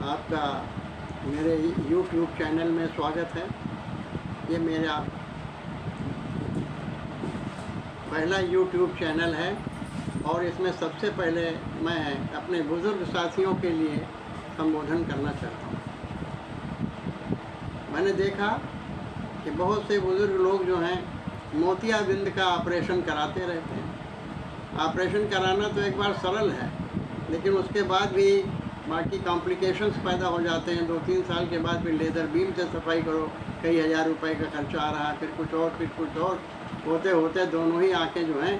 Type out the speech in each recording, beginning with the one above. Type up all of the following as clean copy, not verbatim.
आपका मेरे YouTube channel में स्वागत है। ये मेरा पहला YouTube चैनल है और इसमें सबसे पहले मैं अपने बुज़ुर्ग साथियों के लिए संबोधन करना चाहता हूँ। मैंने देखा कि बहुत से बुज़ुर्ग लोग जो हैं मोतियाबिंद का ऑपरेशन कराते रहते हैं। ऑपरेशन कराना तो एक बार सरल है, लेकिन उसके बाद भी बाकी कॉम्प्लिकेशंस पैदा हो जाते हैं। 2-3 साल के बाद फिर लेज़र बीम से सफाई करो, कई हज़ार रुपए का खर्चा आ रहा है, फिर कुछ और होते होते दोनों ही आँखें जो हैं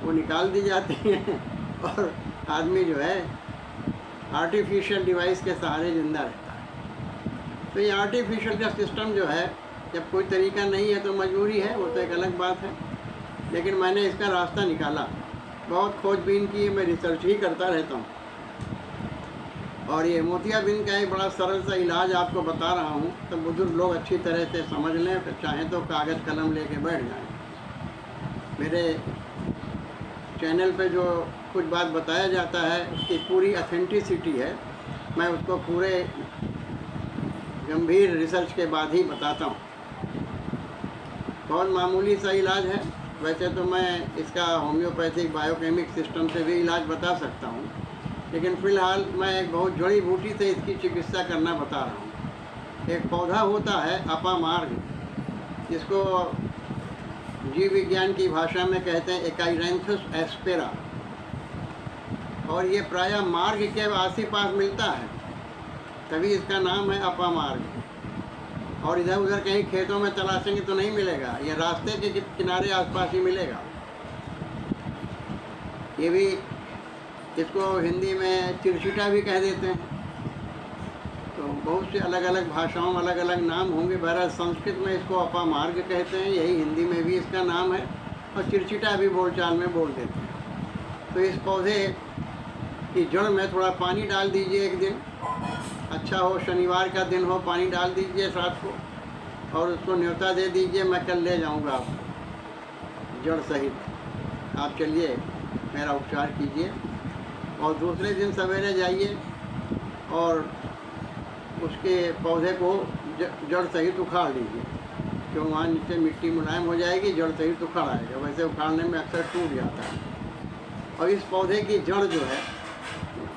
वो निकाल दी जाती हैं और आदमी जो है आर्टिफिशियल डिवाइस के सहारे ज़िंदा रहता है। तो ये आर्टिफिशियल का सिस्टम जो है, जब कोई तरीका नहीं है तो मजबूरी है, वो तो एक अलग बात है। लेकिन मैंने इसका रास्ता निकाला, बहुत खोजबीन की, मैं रिसर्च ही करता रहता हूँ और ये मोतियाबिंद का एक बड़ा सरल सा इलाज आपको बता रहा हूँ, तो बुजुर्ग लोग अच्छी तरह से समझ लें, फिर चाहें तो कागज़ कलम लेके बैठ जाएं। मेरे चैनल पे जो कुछ बात बताया जाता है उसकी पूरी ऑथेंटिसिटी है। मैं उसको पूरे गंभीर रिसर्च के बाद ही बताता हूँ। बहुत मामूली सा इलाज है। वैसे तो मैं इसका होम्योपैथिक बायोकेमिक सिस्टम से भी इलाज बता सकता हूँ, लेकिन फ़िलहाल मैं एक बहुत जड़ी बूटी से इसकी चिकित्सा करना बता रहा हूँ। एक पौधा होता है अपामार्ग, जिसको जीव विज्ञान की भाषा में कहते हैं एकाइरेंथस एस्पेरा, और ये प्रायः मार्ग के आस-पास मिलता है, तभी इसका नाम है अपामार्ग। और इधर उधर कहीं खेतों में तलाशेंगे तो नहीं मिलेगा, ये रास्ते के किनारे आसपास ही मिलेगा। ये भी, इसको हिंदी में चिरचिटा भी कह देते हैं। तो बहुत से अलग अलग भाषाओं में अलग अलग नाम होंगे। बहरहाल संस्कृत में इसको अपामार्ग कहते हैं, यही हिंदी में भी इसका नाम है, और चिरचिटा भी बोलचाल में बोल देते हैं। तो इस पौधे की जड़ में थोड़ा पानी डाल दीजिए एक दिन, अच्छा हो शनिवार का दिन हो, पानी डाल दीजिए रात को, और उसको न्योता दे दीजिए, मैं कल ले जाऊंगा आपको जड़ सहित। आप चलिए मेरा उपचार कीजिए, और दूसरे दिन सवेरे जाइए और उसके पौधे को जड़ सहित उखाड़ लीजिए, क्यों वहाँ नीचे मिट्टी मुलायम हो जाएगी, जड़ सहित उखाड़ आएगा। वैसे उखाड़ने में अक्सर टूट जाता है। और इस पौधे की जड़ जो है,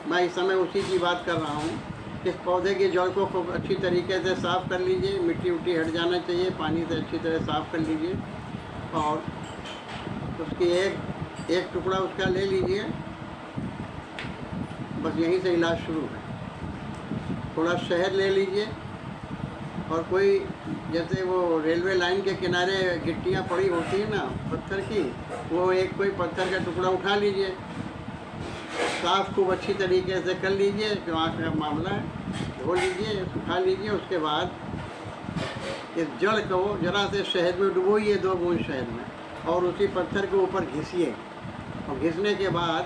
मैं इस समय उसी की बात कर रहा हूँ। इस पौधे की जड़ को खूब अच्छी तरीके से साफ़ कर लीजिए, मिट्टी उट्टी हट जाना चाहिए, पानी से अच्छी तरह साफ़ कर लीजिए, और उसकी एक टुकड़ा उसका ले लीजिए। बस यहीं से इलाज शुरू है। थोड़ा शहद ले लीजिए, और कोई जैसे वो रेलवे लाइन के किनारे गिट्टियाँ पड़ी होती है ना पत्थर की, वो एक कोई पत्थर का टुकड़ा उठा लीजिए, साफ़ खूब अच्छी तरीके से कर लीजिए, जो आँख का मामला है, धो लीजिए, सुखा लीजिए। उसके बाद इस जड़ को ज़रा से शहद में डुबोइए, 2 बूंद शहद में, और उसी पत्थर के ऊपर घिसिए। और घिसने के बाद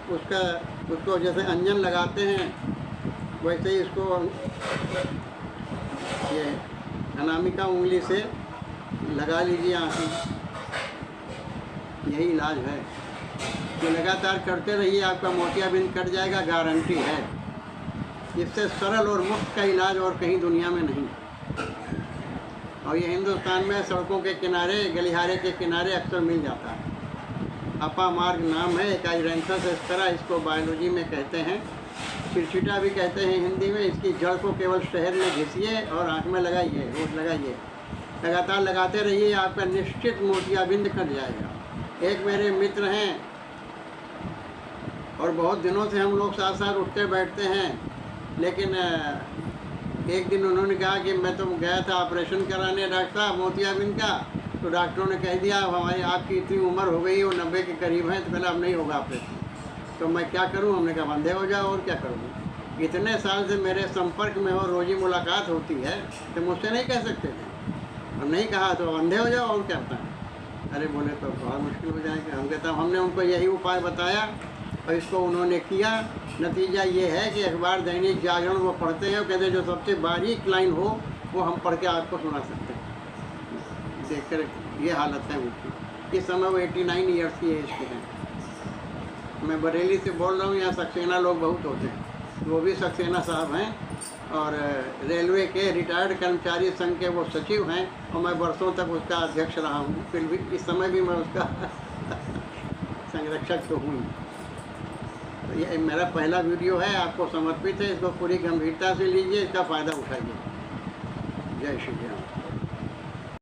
उसको जैसे अंजन लगाते हैं वैसे ही इसको ये अनामिका उंगली से लगा लीजिए आँख में। यही इलाज है। ये लगातार करते रहिए, आपका मोतियाबिंद कट जाएगा, गारंटी है। इससे सरल और मुफ्त का इलाज और कहीं दुनिया में नहीं। और ये हिंदुस्तान में सड़कों के किनारे, गलिहारे के किनारे अक्सर मिल जाता है। अपामार्ग नाम है, एकाइरेंथस एस्पेरा इसको बायोलॉजी में कहते हैं, चिरचिटा भी कहते हैं हिंदी में। इसकी जड़ को केवल शहद में घिसिए और आँख में लगाइए, रोज लगाइए, लगातार लगाते रहिए, आपका निश्चित मोतियाबिंद कट जाएगा। एक मेरे मित्र हैं और बहुत दिनों से हम लोग साथ साथ उठते बैठते हैं, लेकिन एक दिन उन्होंने कहा कि मैं तो गया था ऑपरेशन कराने डॉक्टर साहब मोतियाबिंद का, तो डॉक्टरों ने कह दिया अब हमारी आपकी इतनी उम्र हो गई, वो 90 के करीब है, तो पहले अब नहीं होगा ऑपरेशन। तो मैं क्या करूं? हमने कहा अंधे हो जाओ, और क्या करूँ। इतने साल से मेरे संपर्क में हो, रोज़ी मुलाकात होती है, तो मुझसे नहीं कह सकते थे, और नहीं कहा तो अंधे हो जाओ, और क्या होता है। अरे बोले तो बहुत मुश्किल हो जाएगा। हम कहता हमने उनको यही उपाय बताया और इसको उन्होंने किया। नतीजा ये है कि अखबार दैनिक जागरण वो पढ़ते हैं, वो कहते हैं जो सबसे बारीक लाइन हो वो हम पढ़ के आपको सुना सकते हैं। देखकर ये हालत है उनकी। इस समय वो 89 ईयर्स की एज के हैं। मैं बरेली से बोल रहा हूँ, यहाँ सक्सेना लोग बहुत होते हैं। वो भी सक्सेना साहब हैं, और रेलवे के रिटायर्ड कर्मचारी संघ के वो सचिव हैं, और मैं वर्षों तक उसका अध्यक्ष रहा हूँ। फिर भी इस समय भी मैं उसका संरक्षक तो हूँ। तो ये मेरा पहला वीडियो है, आपको समर्पित है। इसको पूरी गंभीरता से लीजिए, इसका फ़ायदा उठाइए। जय श्री राम।